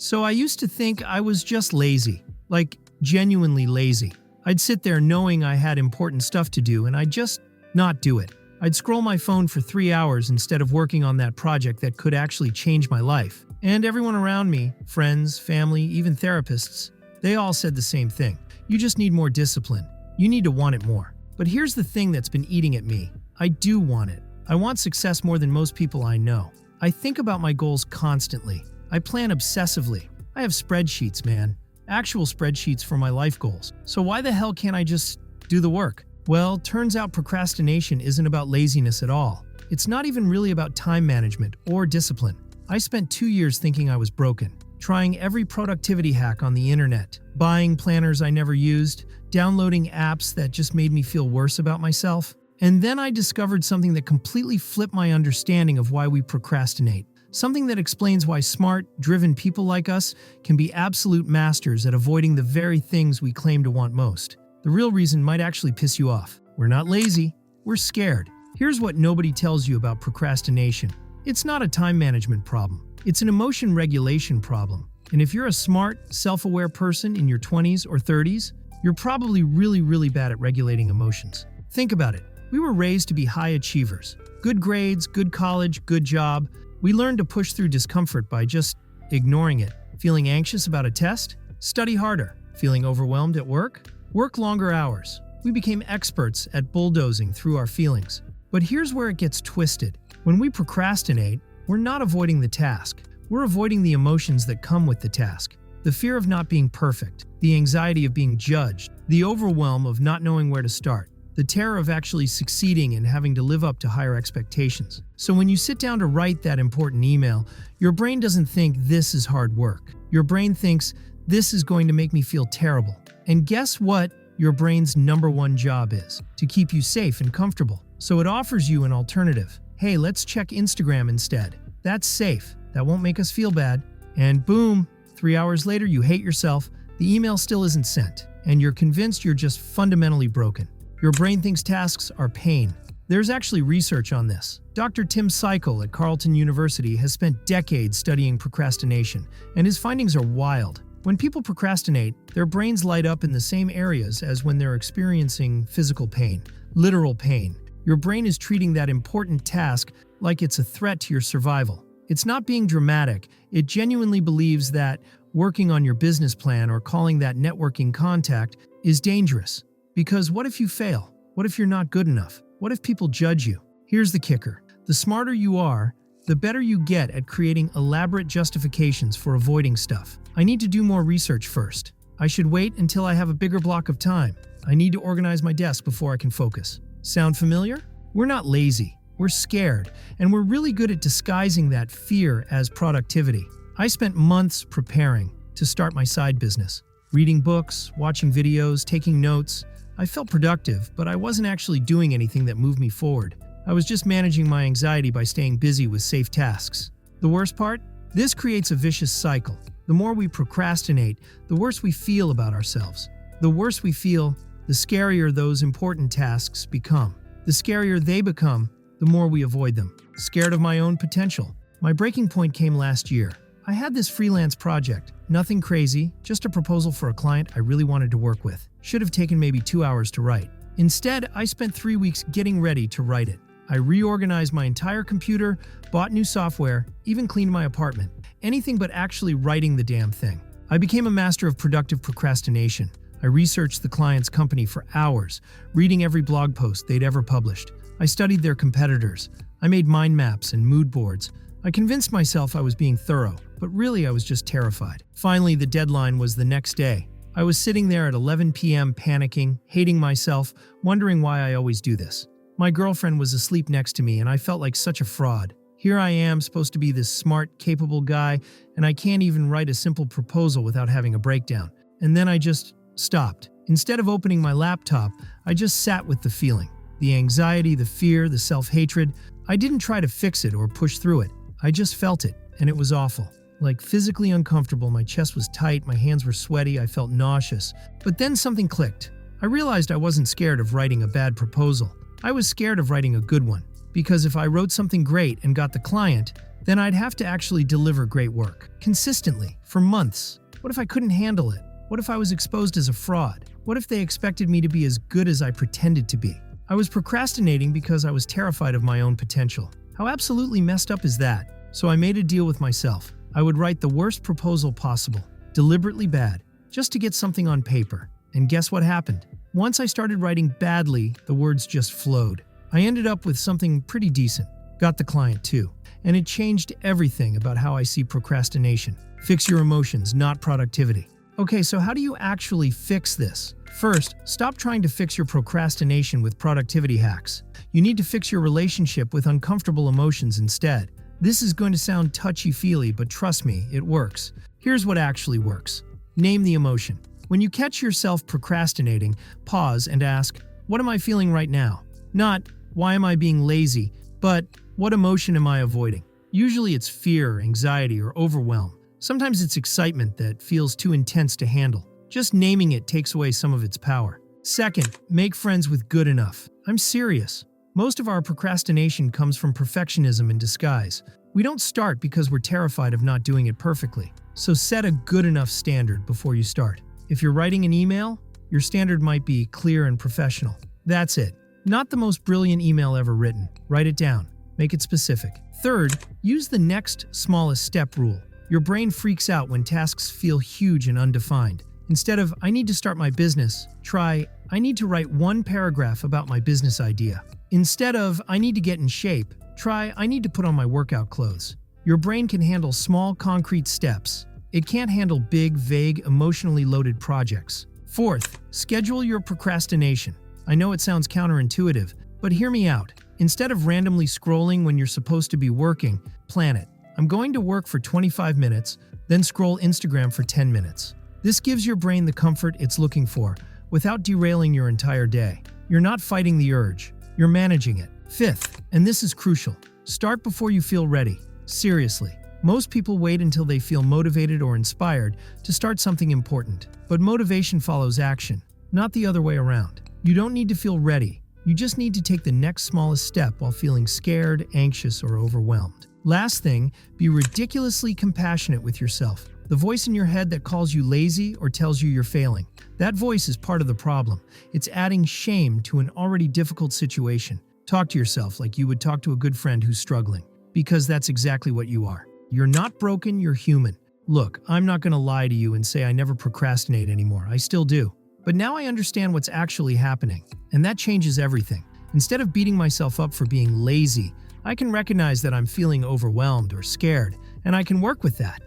So I used to think I was just lazy, like genuinely lazy. I'd sit there knowing I had important stuff to do and I'd just not do it. I'd scroll my phone for 3 hours instead of working on that project that could actually change my life. And everyone around me, friends, family, even therapists, they all said the same thing. You just need more discipline. You need to want it more. But here's the thing that's been eating at me. I do want it. I want success more than most people I know. I think about my goals constantly. I plan obsessively. I have spreadsheets, man. Actual spreadsheets for my life goals. So why the hell can't I just do the work? Well, turns out procrastination isn't about laziness at all. It's not even really about time management or discipline. I spent 2 years thinking I was broken, trying every productivity hack on the internet, buying planners I never used, downloading apps that just made me feel worse about myself. And then I discovered something that completely flipped my understanding of why we procrastinate. Something that explains why smart, driven people like us can be absolute masters at avoiding the very things we claim to want most. The real reason might actually piss you off. We're not lazy, we're scared. Here's what nobody tells you about procrastination. It's not a time management problem. It's an emotion regulation problem. And if you're a smart, self-aware person in your 20s or 30s, you're probably really bad at regulating emotions. Think about it. We were raised to be high achievers. Good grades, good college, good job. We learned to push through discomfort by just ignoring it. Feeling anxious about a test? Study harder. Feeling overwhelmed at work? Work longer hours. We became experts at bulldozing through our feelings. But here's where it gets twisted. When we procrastinate, we're not avoiding the task. We're avoiding the emotions that come with the task. The fear of not being perfect, the anxiety of being judged, the overwhelm of not knowing where to start, the terror of actually succeeding and having to live up to higher expectations. So when you sit down to write that important email, your brain doesn't think this is hard work. Your brain thinks this is going to make me feel terrible. And guess what your brain's number one job is? To keep you safe and comfortable. So it offers you an alternative. Hey, let's check Instagram instead. That's safe. That won't make us feel bad. And boom, 3 hours later you hate yourself, the email still isn't sent, and you're convinced you're just fundamentally broken. Your brain thinks tasks are pain. There's actually research on this. Dr. Tim Cycle at Carleton University has spent decades studying procrastination, and his findings are wild. When people procrastinate, their brains light up in the same areas as when they're experiencing physical pain, literal pain. Your brain is treating that important task like it's a threat to your survival. It's not being dramatic. It genuinely believes that working on your business plan or calling that networking contact is dangerous. Because what if you fail? What if you're not good enough? What if people judge you? Here's the kicker. The smarter you are, the better you get at creating elaborate justifications for avoiding stuff. I need to do more research first. I should wait until I have a bigger block of time. I need to organize my desk before I can focus. Sound familiar? We're not lazy. We're scared, and we're really good at disguising that fear as productivity. I spent months preparing to start my side business. Reading books, watching videos, taking notes. I felt productive, but I wasn't actually doing anything that moved me forward. I was just managing my anxiety by staying busy with safe tasks. The worst part? This creates a vicious cycle. The more we procrastinate, the worse we feel about ourselves. The worse we feel, the scarier those important tasks become. The scarier they become, the more we avoid them. Scared of my own potential. My breaking point came last year. I had this freelance project. Nothing crazy, just a proposal for a client I really wanted to work with. Should have taken maybe 2 hours to write. Instead, I spent 3 weeks getting ready to write it. I reorganized my entire computer, bought new software, even cleaned my apartment. Anything but actually writing the damn thing. I became a master of productive procrastination. I researched the client's company for hours, reading every blog post they'd ever published. I studied their competitors. I made mind maps and mood boards. I convinced myself I was being thorough, but really I was just terrified. Finally, the deadline was the next day. I was sitting there at 11 p.m. panicking, hating myself, wondering why I always do this. My girlfriend was asleep next to me and I felt like such a fraud. Here I am, supposed to be this smart, capable guy, and I can't even write a simple proposal without having a breakdown. And then I just stopped. Instead of opening my laptop, I just sat with the feeling. The anxiety, the fear, the self-hatred. I didn't try to fix it or push through it. I just felt it, and it was awful. Like physically uncomfortable, my chest was tight, my hands were sweaty, I felt nauseous. But then something clicked. I realized I wasn't scared of writing a bad proposal. I was scared of writing a good one. Because if I wrote something great and got the client, then I'd have to actually deliver great work. Consistently, for months. What if I couldn't handle it? What if I was exposed as a fraud? What if they expected me to be as good as I pretended to be? I was procrastinating because I was terrified of my own potential. How absolutely messed up is that? So I made a deal with myself. I would write the worst proposal possible, deliberately bad, just to get something on paper. And guess what happened? Once I started writing badly, the words just flowed. I ended up with something pretty decent. Got the client too. And it changed everything about how I see procrastination. Fix your emotions, not productivity. Okay, so how do you actually fix this? First, stop trying to fix your procrastination with productivity hacks. You need to fix your relationship with uncomfortable emotions instead. This is going to sound touchy-feely, but trust me, it works. Here's what actually works. Name the emotion. When you catch yourself procrastinating, pause and ask, what am I feeling right now? Not, why am I being lazy, but what emotion am I avoiding? Usually it's fear, anxiety, or overwhelm. Sometimes it's excitement that feels too intense to handle. Just naming it takes away some of its power. Second, make friends with good enough. I'm serious. Most of our procrastination comes from perfectionism in disguise. We don't start because we're terrified of not doing it perfectly. So set a good enough standard before you start. If you're writing an email, your standard might be clear and professional. That's it. Not the most brilliant email ever written. Write it down. Make it specific. Third, use the next smallest step rule. Your brain freaks out when tasks feel huge and undefined. Instead of, I need to start my business, try, I need to write one paragraph about my business idea. Instead of, I need to get in shape, try, I need to put on my workout clothes. Your brain can handle small, concrete steps. It can't handle big, vague, emotionally loaded projects. Fourth, schedule your procrastination. I know it sounds counterintuitive, but hear me out. Instead of randomly scrolling when you're supposed to be working, plan it. I'm going to work for 25 minutes, then scroll Instagram for 10 minutes. This gives your brain the comfort it's looking for, without derailing your entire day. You're not fighting the urge, you're managing it. Fifth, and this is crucial, start before you feel ready. Seriously, most people wait until they feel motivated or inspired to start something important. But motivation follows action, not the other way around. You don't need to feel ready. You just need to take the next smallest step while feeling scared, anxious, or overwhelmed. Last thing, be ridiculously compassionate with yourself. The voice in your head that calls you lazy or tells you you're failing. That voice is part of the problem. It's adding shame to an already difficult situation. Talk to yourself like you would talk to a good friend who's struggling, because that's exactly what you are. You're not broken, you're human. Look, I'm not going to lie to you and say I never procrastinate anymore. I still do. But now I understand what's actually happening, and that changes everything. Instead of beating myself up for being lazy, I can recognize that I'm feeling overwhelmed or scared, and I can work with that.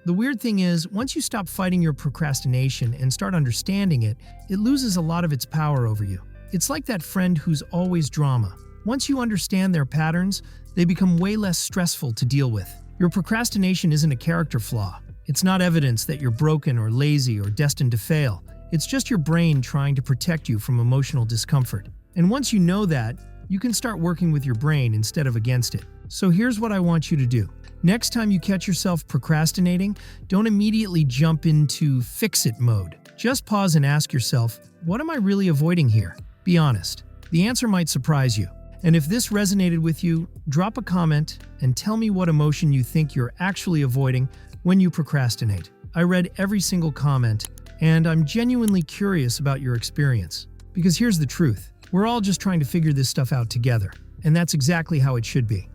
The weird thing is, once you stop fighting your procrastination and start understanding it, it loses a lot of its power over you. It's like that friend who's always drama. Once you understand their patterns, they become way less stressful to deal with. Your procrastination isn't a character flaw. It's not evidence that you're broken or lazy or destined to fail. It's just your brain trying to protect you from emotional discomfort. And once you know that, you can start working with your brain instead of against it. So here's what I want you to do. Next time you catch yourself procrastinating, don't immediately jump into fix-it mode. Just pause and ask yourself, what am I really avoiding here? Be honest. The answer might surprise you. And if this resonated with you, drop a comment and tell me what emotion you think you're actually avoiding when you procrastinate. I read every single comment, and I'm genuinely curious about your experience. Because here's the truth. We're all just trying to figure this stuff out together. And that's exactly how it should be.